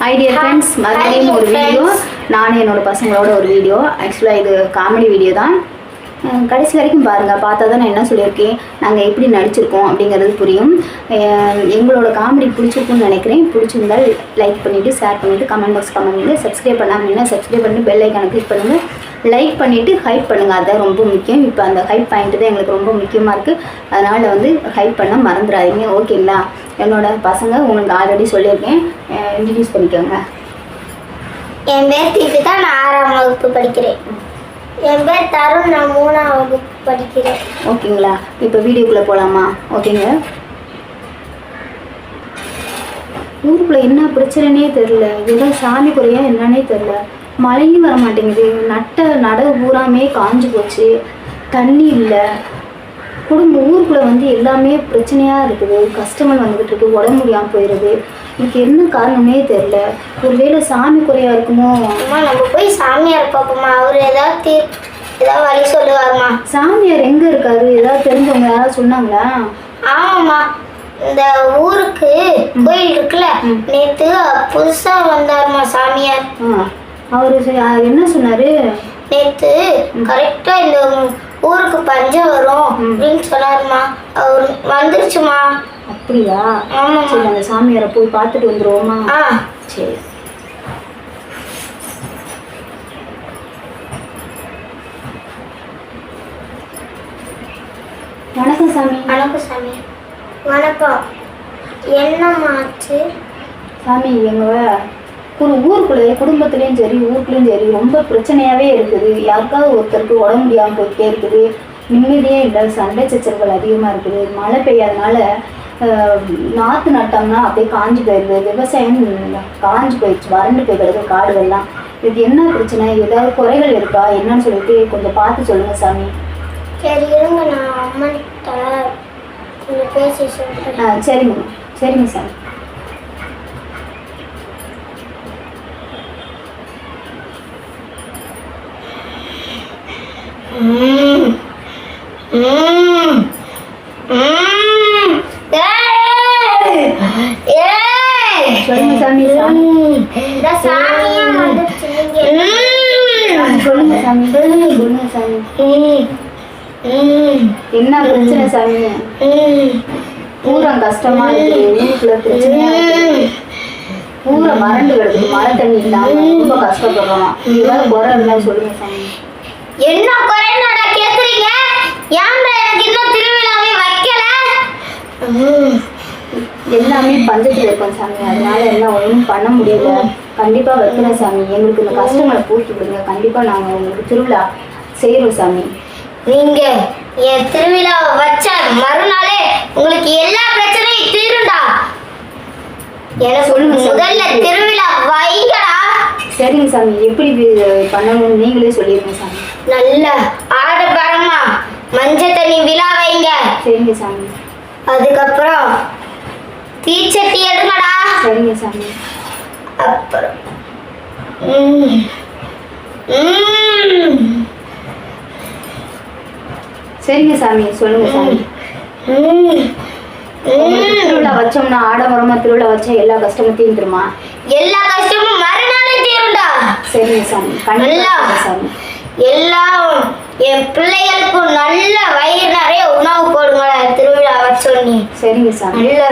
Hi dear friends, மறுபடியும் ஒரு video. நானும் என்னோட பசங்களோட ஒரு வீடியோ. ஆக்சுவலாக இது காமெடி வீடியோ தான். கடைசி வரைக்கும் பாருங்கள், பார்த்தா தான் நான் என்ன சொல்லியிருக்கேன், நாங்கள் எப்படி நடிச்சிருக்கோம் அப்படிங்கிறது புரியும். எங்களோட காமெடி பிடிச்சிருக்குன்னு நினைக்கிறேன். பிடிச்சிருந்தால் லைக் பண்ணிவிட்டு, ஷேர் பண்ணிவிட்டு, கமெண்ட் பாக்ஸ் கமெண்ட் பண்ணுங்கள். சப்ஸ்கிரைப் பண்ணாமல் சப்ஸ்கிரைப் பண்ணிட்டு பெல் ஐக்கானை கிளிக் பண்ணுங்கள். லைக் பண்ணிவிட்டு ஹைப் பண்ணுங்கள், அதுதான் ரொம்ப முக்கியம். இப்போ அந்த ஹைப் பாயிண்ட்டு தான் எங்களுக்கு ரொம்ப முக்கியமாக இருக்குது. அதனால் வந்து ஹைப் பண்ண மறந்துடாதீங்க, ஓகேங்களா? என்னோட பசங்க உங்களுக்கு ஆல்ரெடி சொல்லியிருக்கேன், இன்ட்ரடியூஸ் பண்ணிக்கோங்க. என் பேர் தீபிகா, நான் 6ஆம் வகுப்பு படிக்கிறேன். என் பேர் தருண், நான் 3ஆம் வகுப்பு படிக்கிறேன். ஓகேங்களா? இப்போ வீடியோக்குள்ளே போகலாமா? ஓகேங்க. ஊருக்குள்ளே என்ன பிரச்சனைனே தெரில, ஏதோ சாமி குறையா என்னன்னே தெரில. மழையும் வர மாட்டேங்குது, நடவு பூராமே காஞ்சு போச்சு, தண்ணி இல்லை. ஊருக்குள்ளே வந்து எல்லாமே பிரச்சனையாக இருக்குது. கஸ்டமர் வந்துக்கிட்டு இருக்கு, உடம்பு முடியாமல் போயிடுது. இதுக்கு என்ன காரணமே தெரில. ஒருவேளை சாமி குறையா இருக்குமோ? அம்மா, நம்ம போய் சாமியார் பார்ப்போம்மா, அவர் ஏதாவது வழி சொல்லுவாருமா. சாமியார் எங்கே இருக்காரு? ஏதாவது தெரிஞ்சவங்க யாராவது சொன்னாங்களா? ஆமாம்மா, இந்த ஊருக்கு கோயில் இருக்குல்ல, நேற்று புதுசாக வந்தாருமா சாமியார். அவர் என்ன சொன்னார்? நேற்று கரெக்டாக இந்த ஊருக்கு பஞ்சம் வரும் அப்படின்னு சொன்னாருமா. அவர் வந்துருச்சுமா. அப்படியா? சரி, அந்த சாமியாரை போய் பார்த்துட்டு வந்துருவோமா? சரி. வணக்கம் சாமி. வணக்கம் சாமி. வணக்கம். என்னமாச்சு சாமி? ஊருக்குள்ளே குடும்பத்துலேயும் சரி ஊருக்குள்ளேயும் சரி ரொம்ப பிரச்சனையாகவே இருக்குது. யாருக்காவது ஒருத்தருக்கு உடம்பு முடியாமல் போயிட்டே இருக்குது. நிம்மதியே இல்லை, சண்டை சச்சரவுகள் அதிகமாக இருக்குது. மழை பெய்யாதனால நாற்று நட்டோம்னா அப்படியே காஞ்சி போயிடுது. விவசாயம் காஞ்சி போயிடுச்சு, வறண்டு போய் கிடக்கு காடுகள்லாம். இதுக்கு என்ன பிரச்சனை, ஏதாவது குறைகள் இருக்கா என்னன்னு சொல்லிட்டு கொஞ்சம் பார்த்து சொல்லுங்கள் சாமி. சரி இருங்க, நான் அம்மன்கிட்ட கொஞ்சம் பேசி சொல்கிறேன். சரிங்க சரிங்க சாமி. சொல்லுங்க சாமி. சொல்லுங்க சாமி. சொல்லுங்க சாமி. என்ன பிரச்சனை சாமி? பூரா கஷ்டமா இருக்கு, வீட்டுல பிரச்சனையா இருக்கு, பூரா வறண்டு கிடக்குது, மழை தண்ணி இல்லாம ரொம்ப கஷ்டப்படுறோம். ஏதாவது குறை இருந்தா சொல்லுங்க சாமி. என்ன குறைன்னு கேக்குறீங்க? ஏன்டா எனக்கு இன்னும் திருவிழாவே வைக்கல? எல்லாமே பஞ்சத்தில் இருக்கோம் சாமி, அதனால எல்லாம் ஒன்றும் பண்ண முடியல. கண்டிப்பா வைக்கிறேன் சாமி. எங்களுக்கு இந்த கஷ்டங்களை பூர்த்தி விடுங்க. கண்டிப்பா நாங்க உங்களுக்கு திருவிழா செய்யறோம் சாமி. நீங்க என் திருவிழாவை வச்ச மறுநாளே உங்களுக்கு எல்லா பிரச்சனையும் தீரும்டா. எனக்கு சொல்லுங்க, முதல்ல திருவிழா வைங்கடா. சரிங்க சாமி, எப்படி பண்ணணும்னு நீங்களே சொல்லிடுங்க சாமி. நல்ல ஆடம்பரமா மஞ்சள் தண்ணி விழா வைங்க. சரிங்க சாமி. அதுக்கப்புறம் தீச்சட்டி எடுங்கடா. சரிங்க சாமி. அப்புறம் சரிங்க சாமி, சொல்லுங்க சாமி. திருவிழா வச்சோம்னா ஆடம்பரமா திருவிழா வச்சா எல்லா கஷ்டமும் தீர்ந்துருமா? எல்லா கஷ்டமும் மறுநாளே தீரும்டா. சரிங்க சாமி. கண்டிப்பா சாமி. எல்லாம் என் பிள்ளைகளுக்கு நல்ல வயிறு நிறைய உணவு போடுங்களா திருவிழா வச்சோன்னி. சரிங்க சாமி. நல்ல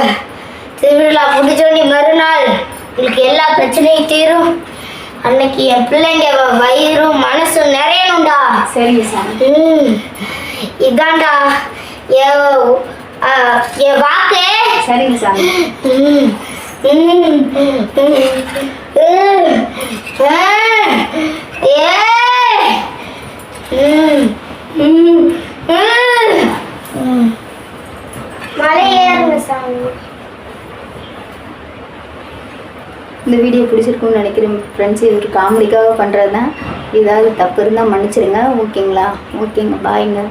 திருவிழா முடிச்சோன்னி மறுநாள் உங்களுக்கு எல்லா பிரச்சனையும் தீரும். அன்னைக்கு என் பிள்ளைங்க வயிறும் மனசும் நிறையணும்டா. சரிங்க சாமி. இதாண்டா என் வாக்கு. சரிங்க சாமி. மலையேறுங்க சாமி. இந்த வீடியோ பிடிச்சிருக்குன்னு நினைக்கிறேன் ஃப்ரெண்ட்ஸ். இதுக்கு காமெடிக்காக பண்ணுறது தான். ஏதாவது தப்பு இருந்தால் மன்னிச்சிடுங்க, ஓகேங்களா? ஓகேங்க, பாய்ங்க.